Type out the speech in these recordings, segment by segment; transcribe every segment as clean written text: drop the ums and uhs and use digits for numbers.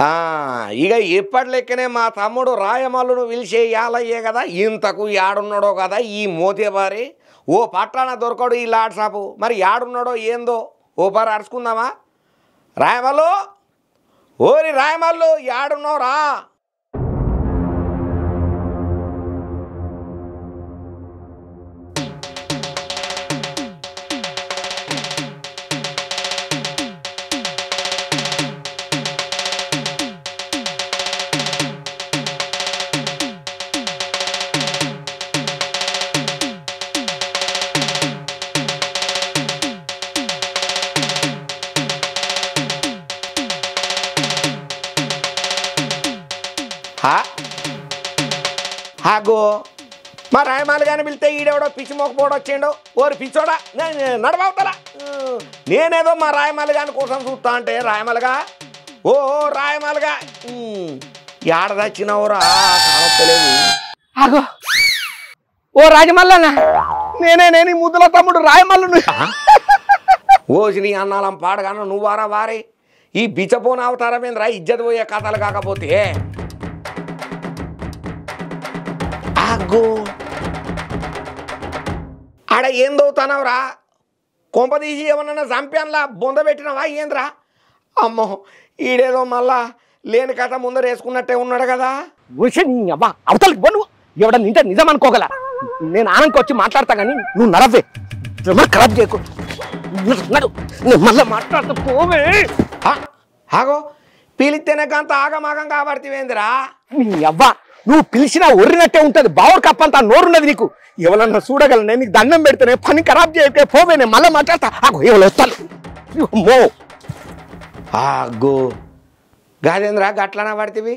ఇక ఎప్పటి లెక్కనే మా తమ్ముడు రాయమల్లును పిలిచే యాలయ్యే కదా ఇంతకు యాడున్నాడో కదా ఈ మోతేబారి ఓ పట్టాన దొరకడు ఈ లాడ్ షాపు మరి యాడున్నాడో ఏందో ఓ పారి అరుచుకుందామా రాయమల్లు ఓరి రాయమల్లు యాడున్నావురా హాగో మా రాయమాలు కానీ పిలితే ఈడెవడో పిచ్చి మొక్కపోవడం వచ్చిండో ఓరి పిచ్చోడా నడవవుతారా నేనేదో మా రాయమాలు గాని కోసం చూస్తా అంటే రాయమలుగా ఓ రాయమాలుగా ఏడదచ్చినవురా కావట్లేదు ఆగో ఓ రాజమల్లనా నేను ముద్దుల తమ్ముడు రాయమల్లును ఓసిని అన్నాలం పాడగాను నువ్వారా వారే ఈ బిచ్చపోన అవతారమేంద్రా ఇజ్జత్ పోయే కథలు కాకపోతే ఆడ ఏం దవుతానవరా కొంపదీసి ఏమన్నా చంపాన్లా బొంద పెట్టినవా ఏంద్రా అమ్మో ఈడేదో మళ్ళా లేని కథ ముందర వేసుకున్నట్టే ఉన్నాడు కదా అబ్బా అవతలకి బొను ఎవడ నింటే నిజం అనుకోగల నేను ఆనందకి వచ్చి మాట్లాడతా కానీ నువ్వు నడవే ఖరాబ్ చేయకు మళ్ళీ మాట్లాడుతూ పోవే ఆగో పిలిస్తేనే కాంత ఆగమాగం కాబడితేవేందిరా అవ్వా నువ్వు పిలిచినా ఒర్రినట్టే ఉంటుంది బావుడు కప్పంతా నోరున్నది నీకు ఎవరన్నా చూడగలనే నీకు దండం పెడితేనే పని ఖరాబ్ చేయకే పోవే నేను మళ్ళీ మాట్లాడతా ఆగో ఎవరు వస్తాను మో ఆగో గాదేంద్రా గట్లనా పడితివి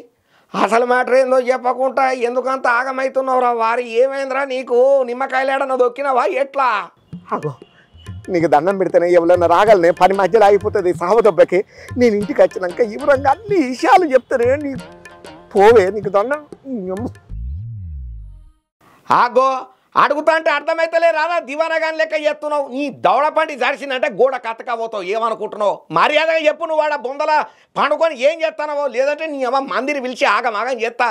అసలు మ్యాటర్ ఏందో చెప్పకుండా ఎందుకంత ఆగమవుతున్నావురా వారి ఏమైందిరా నీకు నిమ్మకాయలేడన్నా దొక్కినవా ఎట్లా ఆగో నీకు దండం పెడితేనే ఎవరన్నా రాగలనే పని మధ్యలో ఆగిపోతుంది సావదెబ్బకి నేను ఇంటికి వచ్చినాక ఇవరంగా అన్ని విషయాలు చెప్తానే నీ పోవే నీకు దండం ఆగో అడుగుతా అంటే అర్థమైతలే రాదా దివానగాని లెక్క చెప్తున్నావు నీ దవడపండి జడిసిందంటే గోడ కత్తకపోతావు ఏమనుకుంటున్నావు మర్యాదగా చెప్పు నువ్వు వాడ బొందల పండుకొని ఏం చేస్తానవో లేదంటే నీ అమ్మ మందిని పిలిచి ఆగమాగం చేస్తా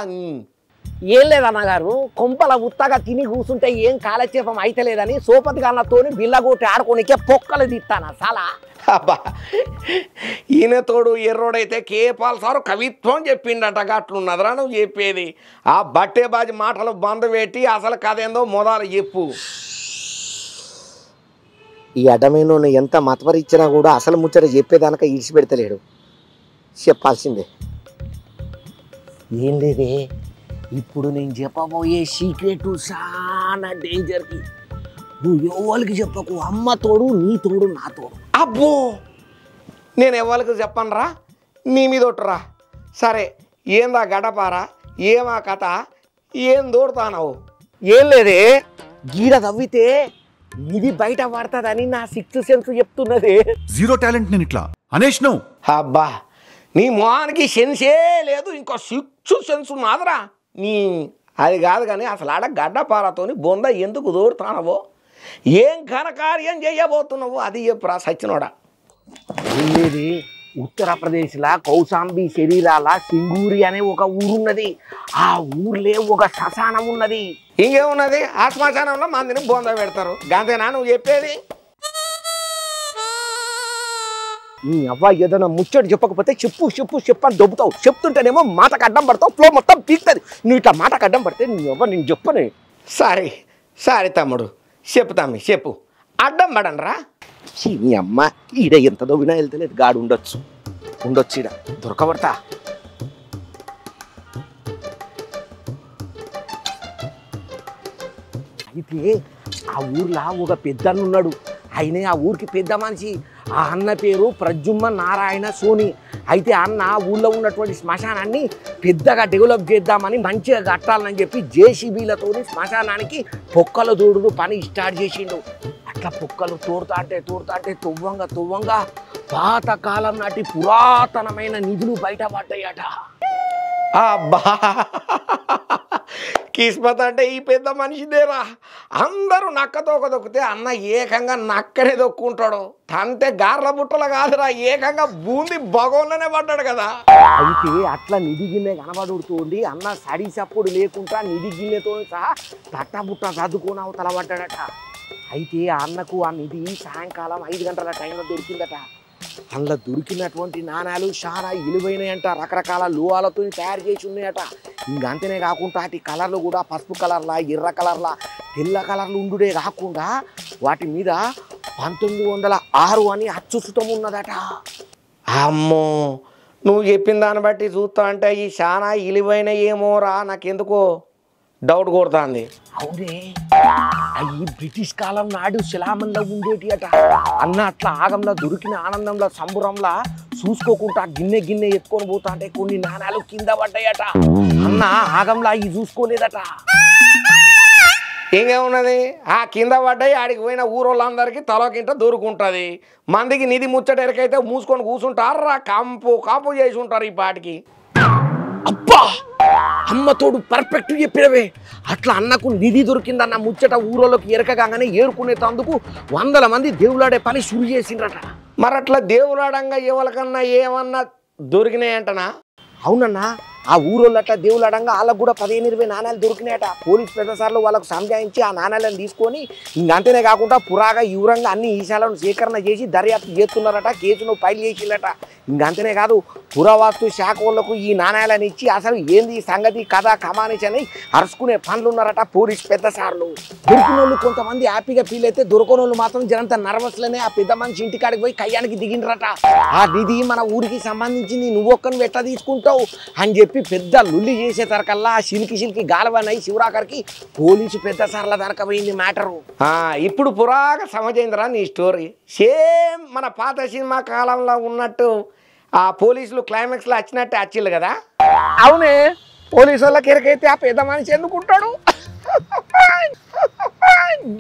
ఏం లేదన్నగారు కొంపల ఉత్తగా తిని కూర్చుంటే ఏం కాలక్షేపం అయితలేదని సోపతి గన్నతోని బిల్లగొట్టి ఆడుకోనికే పొక్కలు తిట్టాను చాలా అబ్బా ఈయన తోడు ఎర్రోడైతే కేపాల్ సారు కవిత్వం చెప్పిండట అట్లున్నదిరా నువ్వు చెప్పేది ఆ బట్టే బాజీ మాటలు బంద్ పెట్టి అసలు కథ ఏందో మొదలు చెప్పు ఈ అడ్డమైన ఎంత మతవరిచ్చినా కూడా అసలు ముచ్చట చెప్పేదానిక ఇడిచిపెడతలేడు చెప్పాల్సిందే ఏం లేదే ఇప్పుడు నేను చెప్పబోయే సీక్రెట్ చాలా డేంజర్కి నువ్వు ఎవరికి చెప్పకు అమ్మ తోడు నీ తోడు నా తోడు అబ్బో నేను ఎవరికి చెప్పనురా నీ మీద ఒట్టురా సరే ఏందా గడపారా ఏమా కథ ఏం దూడతానవు ఏం లేదే గీడ తవ్వితే ఇది బయట పడుతుందని నా సిక్స్త్ సెన్స్ చెప్తున్నది జీరో టాలెంట్ నేను ఇట్లా అనేష్ నువ్వు అబ్బా నీ మొహానికి సెన్సే లేదు ఇంకో సిక్స్త్ సెన్స్ మాదరా నీ అది కాదు కానీ అసలు ఆడ గడ్డపారతోని బొంద ఎందుకు దూడుతానవో ఏం ఘనకార్యం చేయబోతున్నావు అది చెప్పురా సచ్చినోడా ఇది ఉత్తరప్రదేశ్లో కౌశాంబి శరీరాల సింగూరి అనే ఒక ఊరున్నది ఆ ఊర్లే ఒక శ్మశానం ఉన్నది ఇంకేమున్నది ఆ శ్మశానంలో మందిని బొంద పెడతారు గంతేనా నువ్వు చెప్పేది నీ అవ్వ ఏదైనా ముచ్చటి చెప్పకపోతే చెప్పు చెప్పు చెప్పని దొబ్బుతావు చెప్తుంటేనేమో మాటకు అడ్డం పడతావు ఫ్లో మొత్తం పీక్తుంది నువ్వు ఇట్లా మాటకు అడ్డం పడితే నీ అవ్వ నేను చెప్పనే సరే సరే తమ్ముడు చెప్తామి చెప్పు అడ్డం పడనరా నీ అమ్మ ఈడ ఎంత దొబ్బినా వెళ్తలేదు గాడు ఉండొచ్చు ఈడ దొరకబడతా అయితే ఆ ఊర్లో ఒక పెద్దన్న ఉన్నాడు ఆయనే ఆ ఊరికి పెద్ద మనిషి ఆ అన్న పేరు ప్రజుమ్మ నారాయణ సోని అయితే అన్న ఊళ్ళో ఉన్నటువంటి శ్మశానాన్ని పెద్దగా డెవలప్ చేద్దామని మంచిగా కట్టాలని చెప్పి జేసీబీలతో శ్మశానానికి పొక్కల తోడుడు పని స్టార్ట్ చేసిండు అట్లా పొక్కలు తోడుతాంటే తొవ్వంగా పాతకాలం నాటి పురాతనమైన నిధులు బయటపడ్డాయట అబ్బా కిస్మత్ అంటే ఈ పెద్ద మనిషిదేరా. అందరూ నక్కతోక దొక్కితే అన్న ఏకంగా నక్కనే దొక్కుంటాడు. తంతే గార్ల బుట్టలు కాదురా, ఏకంగా బూంది భగవంలోనే పడ్డాడు కదా. అయితే అట్లా నిధి గిన్నె కనబడుతుంది. అన్న సడి చప్పుడు లేకుండా నిధి గిన్నెతో సహా తట్టబుట్ట చదువుకొని అవతల పడ్డాడట. అయితే ఆ అన్నకు ఆ నిధి సాయంకాలం 5 గంటల టైంలో దొరికిందట. అందులో దొరికినటువంటి నాణాలు చాలా విలువైనాయంట. రకరకాల లోహాలతో తయారు చేసి ఉన్నాయట. ఇంకంతనే కాకుండా వాటి కలర్లు కూడా పసుపు కలర్లా, ఎర్ర కలర్లా, తెల్ల కలర్లు ఉండుడే కాకుండా వాటి మీద 1906 అని అచ్చుసుతం ఉన్నదట. అమ్మో, నువ్వు చెప్పిన దాన్ని బట్టి చూస్తా అంటే ఈ చాలా విలువైన ఏమోరా, నాకెందుకో డౌట్ కొడుతుంది. అవునే, అవి బ్రిటిష్ కాలం నాడు శిలామంలో ఉండేటి అట. అన్న అట్లా ఆగంలో దొరికిన ఆనందంలో సంబురంలా చూసుకోకుండా గిన్నె గిన్నె ఎత్తుకొని పోతా అంటే కొన్ని నాణాలు కింద పడ్డాయట. అన్న ఆగంలో అవి చూసుకోలేదట. ఇంకేమున్నది, ఆ కింద పడ్డాయి ఆడికి పోయిన ఊరోళ్ళందరికీ తలకింట దొరుకుంటుంది. మందికి నిధి ముచ్చటెరకైతే మూసుకొని కూర్చుంటారా, కాంపు చేసి ఉంటారు ఈ పాటికి. అబ్బా, అమ్మతోడు పర్ఫెక్ట్ చెప్పినవే. అట్లా అన్నకు నిధి దొరికిందన్న ముచ్చట ఊరోళ్ళకి ఎరకగానే ఏరుకునేటందుకు 100 మంది దేవులాడే పని శురు చేసిండ్రట. మరి అట్లా దేవులాడంగా ఎవరికన్నా ఏమన్నా దొరికినాయంటనా? అవునన్నా, ఆ ఊరోళ్ళు అట్లా దేవులాడంగా వాళ్ళకు కూడా 15-20 నాణాలు దొరికినాయట. పోలీస్ పెద్దసార్లు వాళ్ళకు సంజాయించి ఆ నాణాలను తీసుకొని ఇంకంతేనే కాకుండా పురాగా యువరంగా అన్ని ఈశాలను సేకరణ చేసి దర్యాప్తు చేస్తున్నారట. కేసును ఫైల్ చేసిల్లట. ఇంకంతేనే కాదు, పురావస్తు శాఖ వాళ్ళకు ఈ నాణాలను ఇచ్చి అసలు ఏంది సంగతి కథ కమానిష్ అని అరుచుకునే పనులు ఉన్నారట పోలీస్ పెద్దసార్లు. దొరికిన వాళ్ళు కొంతమంది హ్యాపీగా ఫీల్ అయితే, దొరకని వాళ్ళు మాత్రం జనంత నర్వస్లోనే ఆ పెద్ద మనిషి ఇంటికాడికి పోయి కయ్యానికి దిగిండ్రట. ఆ నిధి మన ఊరికి సంబంధించింది, నువ్వొక్కను ఎట్లా తీసుకుంటావు అని చెప్పి పెద్ద లుల్లి చేసేసరికల్లా ఆ సిలికి గాలవనై శివరాకర్కి పోలీసు పెద్ద సార్ల దొరకపోయింది మ్యాటరు. ఇప్పుడు పురాగా సమజైందిరా నీ స్టోరీ. సేమ్ మన పాత సినిమా కాలంలో ఉన్నట్టు ఆ పోలీసులు క్లైమాక్స్లో వచ్చినట్టు వచ్చిల్లు కదా. అవునే, పోలీసు వాళ్ళకి ఎరకైతే ఆ పెద్ద మనిషి ఎందుకుంటాడు,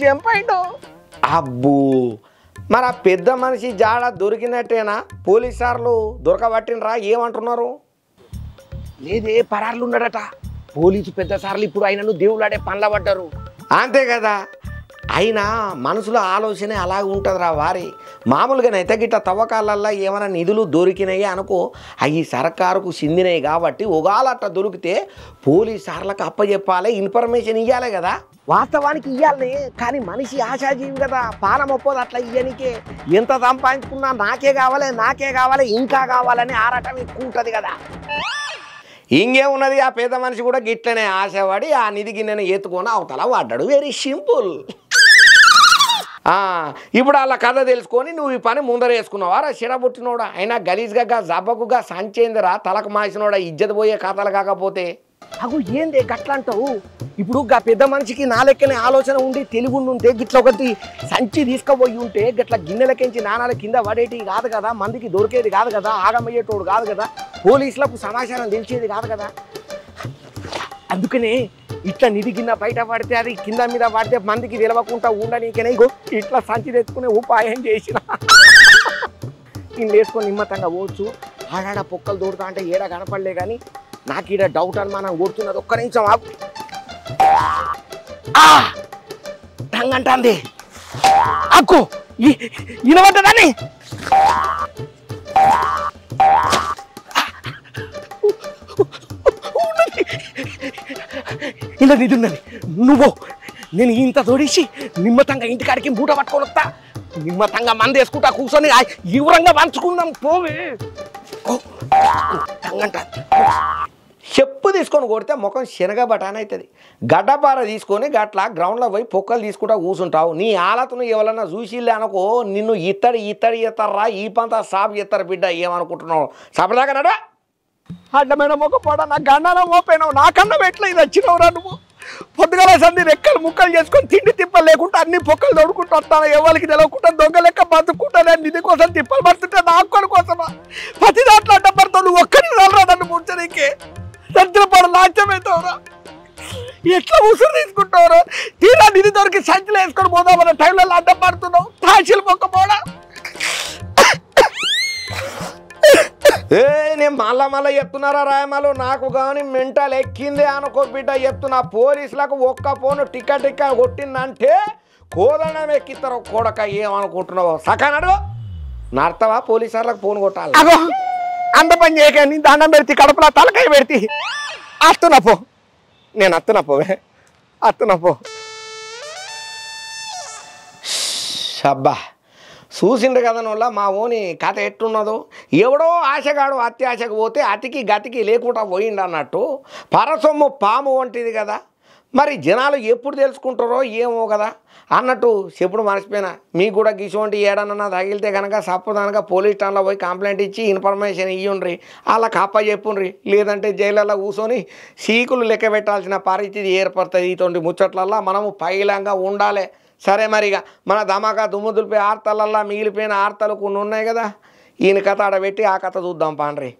జంప్ అయిండు. అబ్బో, మరి ఆ పెద్ద మనిషి జాడ దొరికినట్టేనా? పోలీసు సార్లు దొరకబట్టినరా? ఏమంటున్నారు? లేదే, పరార్లు ఉన్నాడట. పోలీసు పెద్ద సార్లు ఇప్పుడు ఆయనను దేవులాడే పనుల పడ్డారు. అంతే కదా. అయినా మనసులో ఆలోచన అలాగే ఉంటుందిరా వారి. మామూలుగానైతే గిట్ట తవ్వకాలల్లో ఏమైనా నిధులు దొరికినాయి అనుకో, అవి సర్కారుకు చెందినాయి కాబట్టి ఒగాలట్ట దొరికితే పోలీసు సార్లకు అప్పచెప్పాలి, ఇన్ఫర్మేషన్ ఇవ్వాలి కదా. వాస్తవానికి ఇవ్వాలనే, కానీ మనిషి ఆశాజీవి కదా, పానం ఒప్పోదు అట్లా ఇయ్యనికే. ఎంత సంపాదించుకున్నా నాకే కావాలి ఇంకా కావాలని ఆరాటం ఎక్కువ ఉంటుంది కదా. ఇంకేమున్నది, ఆ పేద మనిషి కూడా గిట్లనే ఆశపడి ఆ నిధి గిన్నెను ఎత్తుకొని అవతల పడ్డాడు. Very simple. ఇప్పుడు వాళ్ళ కథ తెలుసుకొని నువ్వు ఈ పని ముందర వేసుకున్నావా రా చిడబుట్టినోడా? అయినా గలీజ్గా జబ్బకుగా సంచేందిరా తలకు మాసినోడా, ఇజ్జత్ పోయే కథలు కాకపోతే. అగు ఏందే గట్లంటావు? ఇప్పుడు గా పెద్ద మనిషికి నా లెక్కనే ఆలోచన ఉండి తెలివి ఉంటే గిట్ల ఒకటి సంచి తీసుకుపోయి ఉంటే గిట్ల గిన్నెలకించి నాణాల కింద పడేటివి కాదు కదా, మందికి దొరికేది కాదు కదా, ఆగమయ్యేటోడు కాదు కదా, పోలీసులకు సమాచారం తెలిసేది కాదు కదా. అందుకనే ఇట్లా నిధి గిన్నె బయట పడితే అది కింద మీద పడితే మందికి తెలవకుండా ఉండనీకనే ఇగో ఇట్లా సంచి తెచ్చుకునే ఉపాయం చేసిన. నేను వేసుకొని నిమ్మతంగా పోవచ్చు. ఆడాడ పొక్కలు దూడుతా అంటే ఏడ కనపడలే కానీ నాకు ఈడ డౌట్ అని మనం కొడుతున్నది. ఒక్క నిమిషం ఆగు. టంగంటే అక్కు వినబడ్డదాన్ని. ఇలా నిధి ఉన్నది. నువ్వు నేను ఇంత తోడేసి నిమ్మతంగా ఇంటికాడికి మూట పట్టుకొని వస్తా. నిమ్మతంగా మంది వేసుకుంటా కూర్చొని ఈవరంగా పంచుకుందాం పోవే. టంగంట చెప్పు తీసుకొని కొడితే ముఖం శనగ బటాన్ అవుతుంది. గడ్డపార తీసుకొని గట్లా గ్రౌండ్లో పోయి పొక్కలు తీసుకుంటా కూర్చుంటావు. నీ ఆలతను ఎవరన్నా చూసిల్లే అనుకో, నిన్ను ఇత్తడి ఎత్తారా, ఈ పంత సాపు ఎత్తారు బిడ్డ. ఏమనుకుంటున్నావు? సపదాకా నడా అడ్డమైన మొక్క పోడ నా గండాన మోపోయినావు. నాకన్నా ఎట్లా ఇది వచ్చినవురా నువ్వు? పొద్దుగల సంది రెక్కలు ముక్కలు చేసుకొని తిండి తిప్పలు లేకుండా అన్ని పొక్కలు తోడుకుంటూ వస్తాను. ఎవరికి తెలవకుండా దొంగ లెక్క బతుకుంటాను. నిధి కోసం తిప్పలు పడుతుంటే నా ఒక్కడి కోసమా? ప్రతి దాంట్లో అడ్డపడతావు. నువ్వు ఒక్కడికి రాలరా నన్ను ముంచనీకే. సంచులపాడు లాంఛమవుతావురా. ఎట్లా ఉసురు తీసుకుంటావురా? తీరా నిధి దొరికి సంచులు వేసుకొని పోదామన్న టైంలో అడ్డపడుతున్నావు. తాచిలు మొక్క పోడా. నేను మళ్ళా చెప్తున్నారా రాయమాలు నాకు కానీ మెంటల్ ఎక్కిందే అనుకో బిడ్డ చెప్తున్నా పోలీసులకు ఒక్క ఫోను టిక్క కొట్టిందంటే కోదనం ఎక్కిస్తారు కొడక ఏమనుకుంటున్నావు సకానడు నడతావా పోలీసులకు ఫోన్ కొట్టాలి అగో అంత పని చేయకండి దండం పెడితే కడుపులో తలకాయ పెడితే అత్తున్నా పో నేను అత్తున్నా పో అబ్బా చూసిండు కదా నోళ్ళ మా ఓని కథ ఎట్టున్నదో ఎవడో ఆశగాడు అత్యాశకు పోతే అతికి గతికి లేకుండా పోయిండు అన్నట్టు పరసొమ్ము పాము వంటిది కదా మరి జనాలు ఎప్పుడు తెలుసుకుంటారో ఏమో కదా అన్నట్టు చెప్పుడు మర్చిపోయినా మీకు కూడా గిసోంటి ఏడన్నా తగిలితే కనుక సప్పదానగా పోలీస్ స్టేషన్లో పోయి కంప్లైంట్ ఇచ్చి ఇన్ఫర్మేషన్ ఇయ్యుండ్రి అలా కప్ప చెప్పుండ్రి లేదంటే జైళ్ళల్లో కూర్చొని సీకులు లెక్క పెట్టాల్సిన పరిస్థితి ఏర్పడుతుంది ఇటువంటి ముచ్చట్లల్లో మనము పైలంగా ఉండాలి సరే మరిగా మన ధమాకా దుమ్ము దులిపే ఆర్తలల్లా మిగిలిపోయిన ఆర్తలు కొన్ని ఉన్నాయి కదా ఈయన కథ ఆడబెట్టి ఆ కథ చూద్దాం పాండ్రి